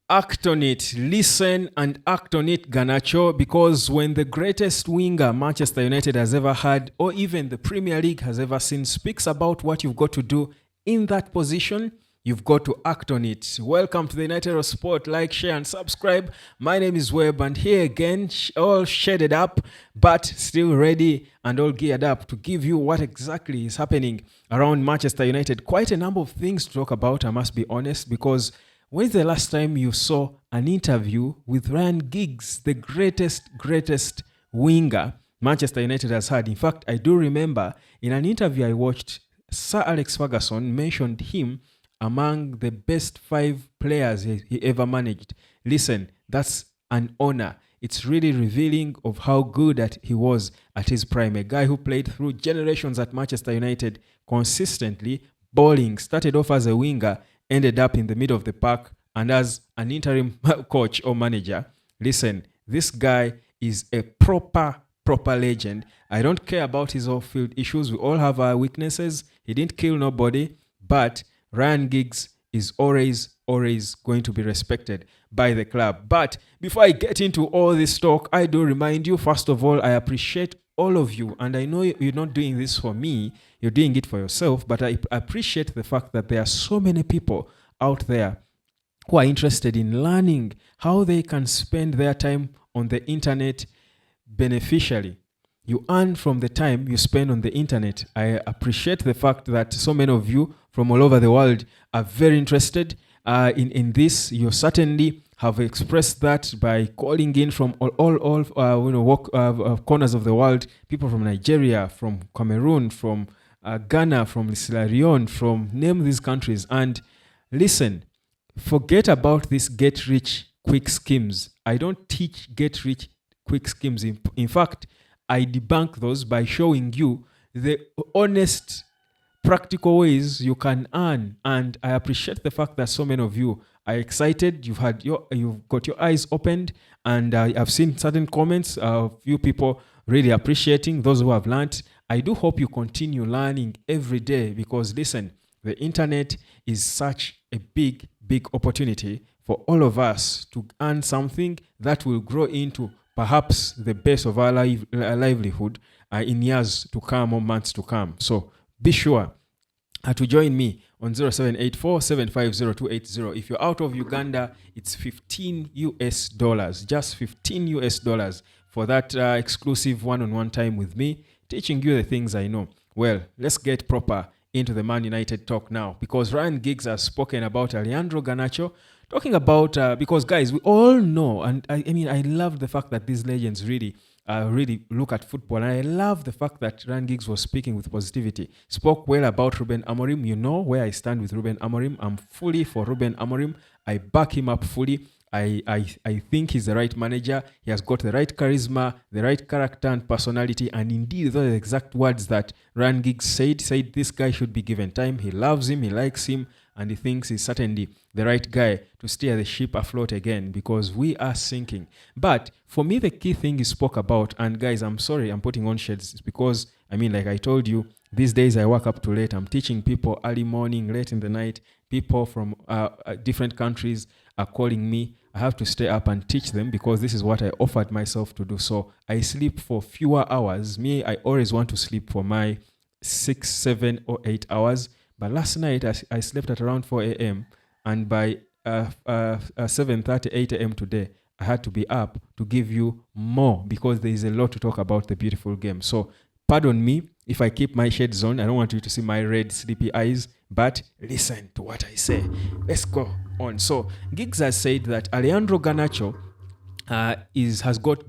Act on it, listen and act on it, Garnacho, because when the greatest winger Manchester United has ever had, or even the Premier League has ever seen, speaks about what you've got to do in that position, you've got to act on it. Welcome to the United of Sport. Like, share, and subscribe. My name is Webb, and here again, all shaded up, but still ready and all geared up to give you what exactly is happening around Manchester United. Quite a number of things to talk about, I must be honest, because when is the last time you saw an interview with Ryan Giggs, the greatest winger Manchester United has had? In fact, I do remember in an interview I watched, Sir Alex Ferguson mentioned him among the best 5 players he ever managed. Listen, that's an honor. It's really revealing of how good that he was at his prime. A guy who played through generations at Manchester United consistently, bowling, started off as a winger, ended up in the middle of the park and as an interim coach or manager. Listen, this guy is a proper legend. I don't care about his off-field issues. We all have our weaknesses. He didn't kill nobody, but Ryan Giggs is always going to be respected by the club. But before I get into all this talk, I do remind you, first of all, I appreciate all of you, and I know you're not doing this for me, you're doing it for yourself, but I appreciate the fact that there are so many people out there who are interested in learning how they can spend their time on the internet beneficially. You earn from the time you spend on the internet. I appreciate the fact that so many of you from all over the world are very interested in this. You certainly have expressed that by calling in from all corners of the world. People from Nigeria, from Cameroon, from Ghana, from Sierra Leone, from name these countries. And listen, forget about these get-rich-quick schemes. I don't teach get-rich-quick schemes. In fact, I debunk those by showing you the honest, practical ways you can earn. And I appreciate the fact that so many of you are excited. You've got your eyes opened, and I've seen certain comments of few people really appreciating those who have learned. I do hope you continue learning every day, because listen, the internet is such a big opportunity for all of us to earn something that will grow into perhaps the base of our livelihood in years to come or months to come. So be sure to join me on 0784-750-280. If you're out of Uganda, it's $15, just $15 for that exclusive one-on-one time with me, teaching you the things I know. Well, let's get proper into the Man United talk now, because Ryan Giggs has spoken about Alejandro Garnacho, talking about, because guys, we all know, and I love the fact that these legends really look at football, and I love the fact that Ryan Giggs was speaking with positivity, spoke well about Ruben Amorim. You know where I stand with Ruben Amorim. I'm fully for Ruben Amorim. I back him up fully. I think he's the right manager. He has got the right charisma, the right character and personality, and indeed those are the exact words that Ryan Giggs said this guy should be given time. He loves him, he likes him, and he thinks he's certainly the right guy to steer the ship afloat again, because we are sinking. But for me, the key thing he spoke about, and guys, I'm sorry I'm putting on shades, it's because, like I told you, these days I work up too late. I'm teaching people early morning, late in the night. People from different countries are calling me. I have to stay up and teach them, because this is what I offered myself to do. So I sleep for fewer hours. I always want to sleep for my 6, 7, or 8 hours. But last night I slept at around 4 a.m. and by 7:30, 8 a.m. today, I had to be up to give you more, because there is a lot to talk about the beautiful game. So pardon me if I keep my shades on. I don't want you to see my red sleepy eyes, but listen to what I say. Let's go on. So Giggs has said that Alejandro Garnacho has got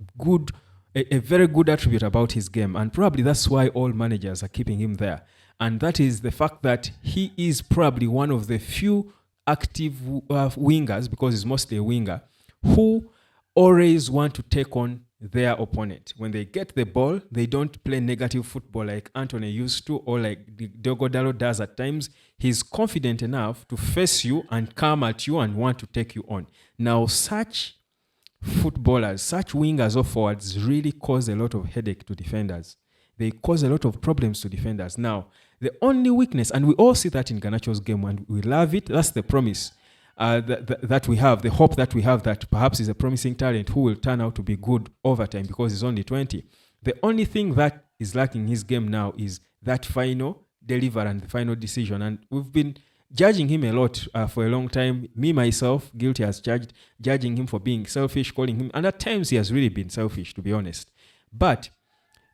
a very good attribute about his game, and probably that's why all managers are keeping him there. And that is the fact that he is probably one of the few active wingers, because he's mostly a winger, who always want to take on their opponent. When they get the ball, they don't play negative football like Anthony used to, or like Diogo Dalot does at times. He's confident enough to face you and come at you and want to take you on. Now, such footballers, such wingers or forwards really cause a lot of headache to defenders. They cause a lot of problems to defenders. Now, the only weakness, and we all see that in Garnacho's game, and we love it, that's the promise. that we have, the hope that we have that perhaps is a promising talent who will turn out to be good over time because he's only 20. The only thing that is lacking in his game now is that final deliver and the final decision. And we've been judging him a lot for a long time. Me, myself, guilty as charged, judging him for being selfish, calling him. And at times he has really been selfish, to be honest. But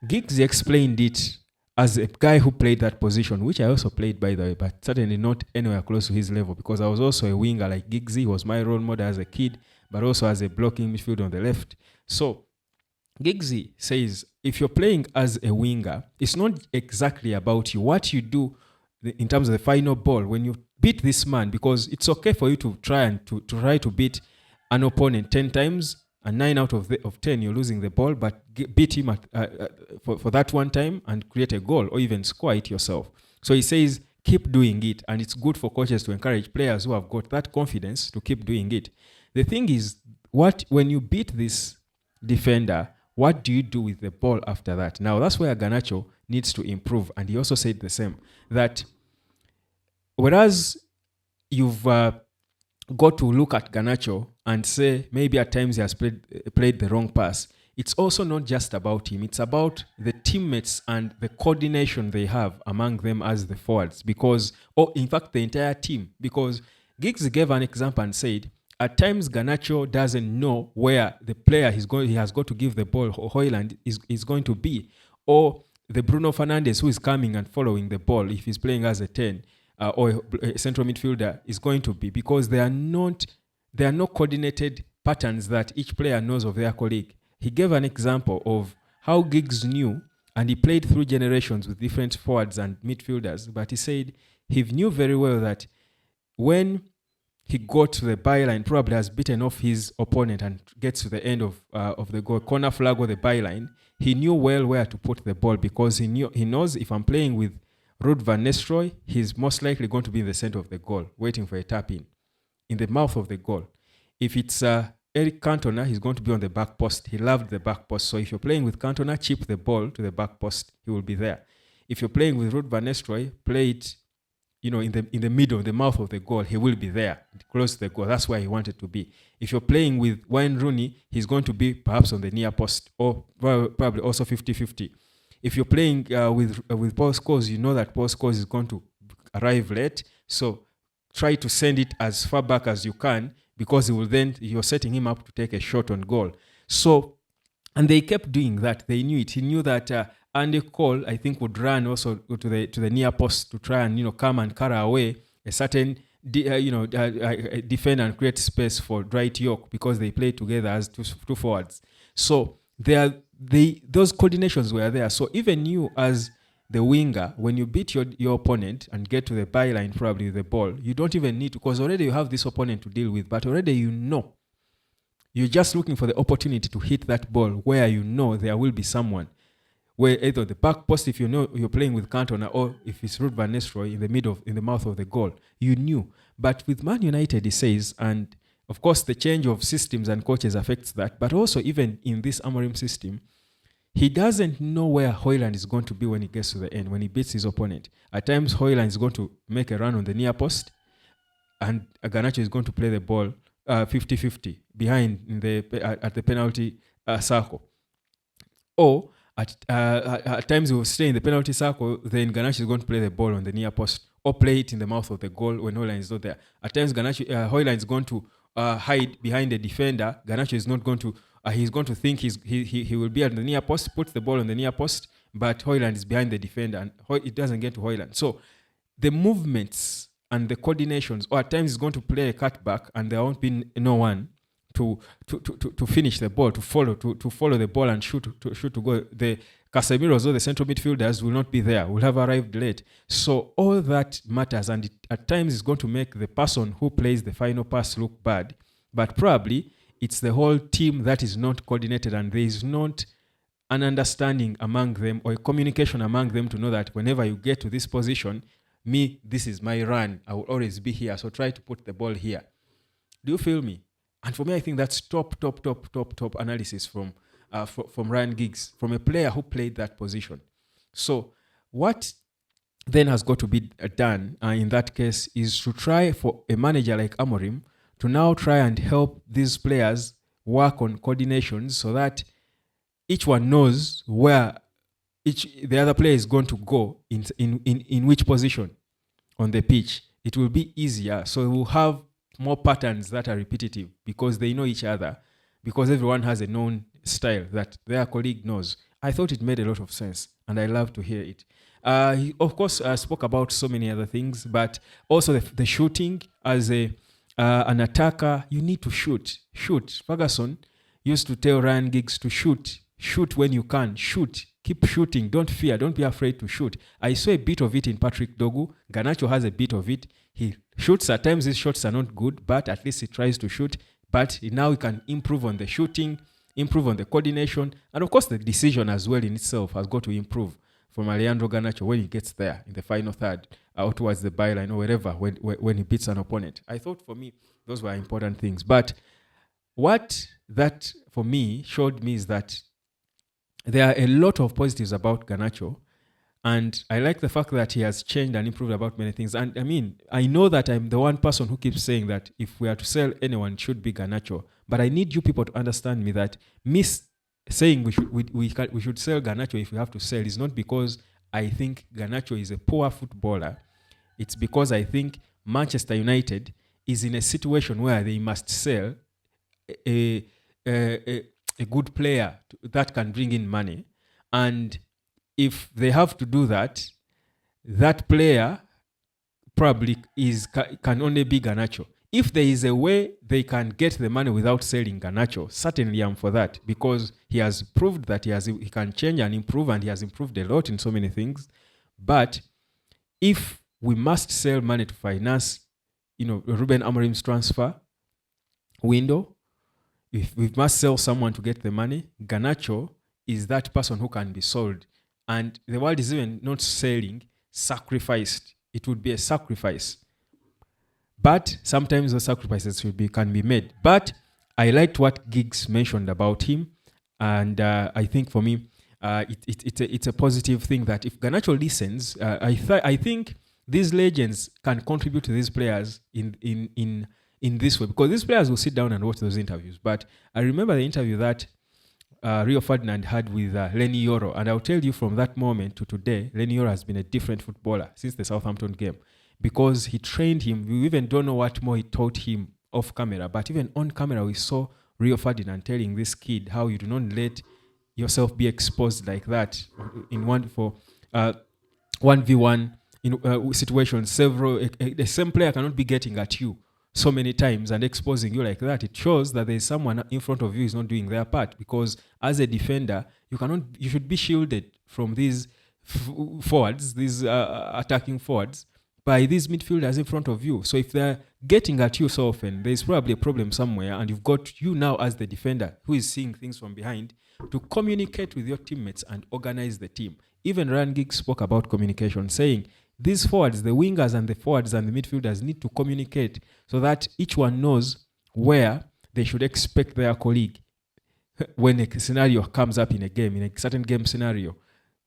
Giggs explained it as a guy who played that position, which I also played, by the way, but certainly not anywhere close to his level because I was also a winger like Giggs. He was my role model as a kid, but also as a blocking midfield on the left. So Giggsy says, if you're playing as a winger, it's not exactly about you. What you do in terms of the final ball, when you beat this man, because it's okay for you to try and to try to beat an opponent 10 times, and 9 out of 10 you're losing the ball, but beat him for that one time and create a goal or even score it yourself. So he says, keep doing it, and it's good for coaches to encourage players who have got that confidence to keep doing it. The thing is, when you beat this defender, what do you do with the ball after that? Now, that's where Garnacho needs to improve, and he also said the same, that whereas you've got to look at Garnacho and say maybe at times he has played the wrong pass, it's also not just about him. It's about the teammates and the coordination they have among them as the forwards, or in fact the entire team. Because Giggs gave an example and said, at times Garnacho doesn't know where the player he has got to give the ball, or Højlund is going to be, or the Bruno Fernandes who is coming and following the ball if he's playing as a 10 or a central midfielder is going to be, because there are no coordinated patterns that each player knows of their colleague. He gave an example of how Giggs knew, and he played through generations with different forwards and midfielders, but he said he knew very well that when he got to the byline, probably has beaten off his opponent and gets to the end of the goal, corner flag or the byline, he knew well where to put the ball, because he knows if I'm playing with Ruud van Nistelrooy, he's most likely going to be in the center of the goal, waiting for a tap in the mouth of the goal. If it's Eric Cantona, he's going to be on the back post. He loved the back post. So if you're playing with Cantona, chip the ball to the back post, he will be there. If you're playing with Ruud van Nistelrooy, play it, in the middle, the mouth of the goal, he will be there, close to the goal. That's where he wanted to be. If you're playing with Wayne Rooney, he's going to be perhaps on the near post, or probably also 50-50. If you're playing with Paul Scholes, you know that Paul Scholes is going to arrive late, so try to send it as far back as you can, because you're setting him up to take a shot on goal. So, and they kept doing that. They knew it. He knew that Andy Cole, I think, would run also to the near post to try and come and carry away a certain defend and create space for Dwight York, because they play together as two forwards. So those coordinations were there. So even you as the winger, when you beat your opponent and get to the byline probably with the ball, you don't even need to, because already you have this opponent to deal with, but already you're just looking for the opportunity to hit that ball where there will be someone, where either the back post, if you're playing with Cantona, or if it's Ruud van Nistelrooy in the mouth of the goal, you knew. But with Man United, he says, and of course the change of systems and coaches affects that, but also even in this Amorim system, he doesn't know where Højlund is going to be when he gets to the end, when he beats his opponent. At times, Højlund is going to make a run on the near post, and Garnacho is going to play the ball 50-50 behind at the penalty circle. Or at times he will stay in the penalty circle, then Garnacho is going to play the ball on the near post, or play it in the mouth of the goal when Højlund is not there. At times, Højlund is going to hide behind the defender. Garnacho is not going to. He's going to think he will be at the near post, puts the ball on the near post, but Højlund is behind the defender, and it doesn't get to Højlund. So the movements and the coordinations, or at times he's going to play a cutback, and there won't be no one to finish the ball, to follow the ball and shoot to go. The Casemiros or the central midfielders will not be there, will have arrived late. So all that matters, and at times it's going to make the person who plays the final pass look bad, but probably it's the whole team that is not coordinated, and there is not an understanding among them or a communication among them to know that whenever you get to this position, this is my run. I will always be here. So try to put the ball here. Do you feel me? And for me, I think that's top analysis from Ryan Giggs, from a player who played that position. So what then has got to be done in that case is to try for a manager like Amorim to now try and help these players work on coordinations so that each one knows where the other player is going to go in which position on the pitch. It will be easier. So we'll have more patterns that are repetitive because they know each other, because everyone has a known style that their colleague knows. I thought it made a lot of sense, and I love to hear it. He, of course, spoke about so many other things, but also the shooting. As an attacker, you need to shoot. Shoot. Ferguson used to tell Ryan Giggs to shoot. Shoot when you can. Shoot. Keep shooting. Don't fear. Don't be afraid to shoot. I saw a bit of it in Patrick Dogu. Garnacho has a bit of it. He shoots. At times his shots are not good, but at least he tries to shoot. But now he can improve on the shooting, improve on the coordination, and of course the decision as well in itself has got to improve from Alejandro Garnacho when he gets there in the final third out towards the byline or wherever when he beats an opponent. I thought for me those were important things. But what that for me showed me is that there are a lot of positives about Garnacho, and I like the fact that he has changed and improved about many things. And I mean, I know that I'm the one person who keeps saying that if we are to sell anyone, it should be Garnacho. But I need you people to understand me that saying we should sell Garnacho if we have to sell is not because I think Garnacho is a poor footballer. It's because I think Manchester United is in a situation where they must sell a good player that can bring in money. And if they have to do that, that player probably can only be Garnacho. If there is a way they can get the money without selling Garnacho, certainly I'm for that, because he has proved that he can change and improve, and he has improved a lot in so many things. But if we must sell money to finance, Ruben Amorim's transfer window, if we must sell someone to get the money, Garnacho is that person who can be sold. And the world is even not selling, sacrificed. It would be a sacrifice. But sometimes those sacrifices can be made. But I liked what Giggs mentioned about him. And I think for me, it's a positive thing that if Garnacho listens, I think these legends can contribute to these players in this way. Because these players will sit down and watch those interviews. But I remember the interview that Rio Ferdinand had with Lenny Yoro. And I'll tell you from that moment to today, Lenny Yoro has been a different footballer since the Southampton game. Because he trained him. We even don't know what more he taught him off camera. But even on camera, we saw Rio Ferdinand telling this kid how you do not let yourself be exposed like that in 1v1 situations. The same player cannot be getting at you so many times and exposing you like that. It shows that there is someone in front of you who's not doing their part, because as a defender, you should be shielded from these forwards, these attacking forwards, by these midfielders in front of you. So if they're getting at you so often, there's probably a problem somewhere, and you've got you now as the defender who is seeing things from behind to communicate with your teammates and organize the team. Even Ryan Giggs spoke about communication, saying these forwards, the wingers and the forwards and the midfielders need to communicate so that each one knows where they should expect their colleague when a scenario comes up in a game, in a certain game scenario.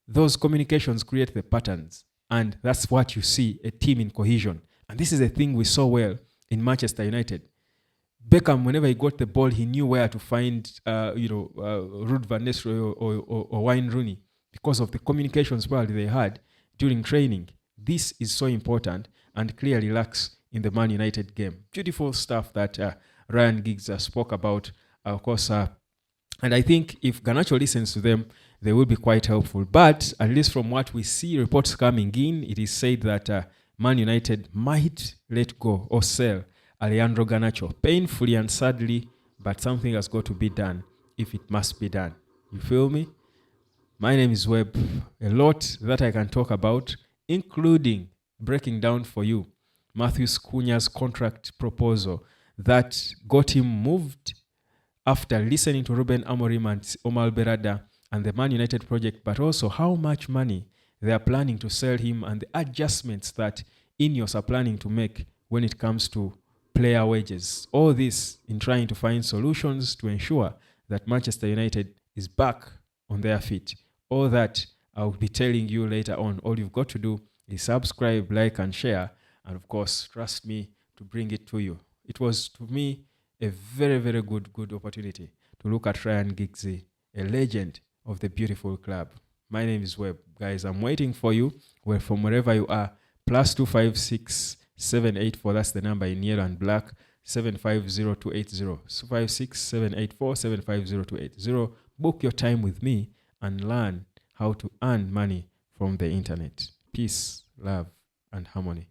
Those communications create the patterns. And that's what you see, a team in cohesion. And this is a thing we saw well in Manchester United. Beckham, whenever he got the ball, he knew where to find, Ruud van Nistelrooy or Wayne Rooney, because of the communications probably they had during training. This is so important and clearly lacks in the Man United game. Beautiful stuff that Ryan Giggs spoke about, of course. And I think if Garnacho listens to them, they will be quite helpful. But at least from what we see, reports coming in, it is said that Man United might let go or sell Alejandro Garnacho. Painfully and sadly, but something has got to be done if it must be done. You feel me? My name is Webb. A lot that I can talk about, including breaking down for you Matheus Cunha's contract proposal that got him moved after listening to Ruben Amorim and Omar Berada and the Man United project, but also how much money they are planning to sell him and the adjustments that Ineos are planning to make when it comes to player wages. All this in trying to find solutions to ensure that Manchester United is back on their feet. All that I'll be telling you later on. All you've got to do is subscribe, like, and share, and of course, trust me to bring it to you. it was to me a very, very good opportunity to look at Ryan Giggsy, a legend of the beautiful club. My name is Webb. Guys, I'm waiting for you from wherever you are. +256 784, that's the number in yellow and black, 750280. 256 784 750280. Book your time with me and learn how to earn money from the internet. Peace, love, and harmony.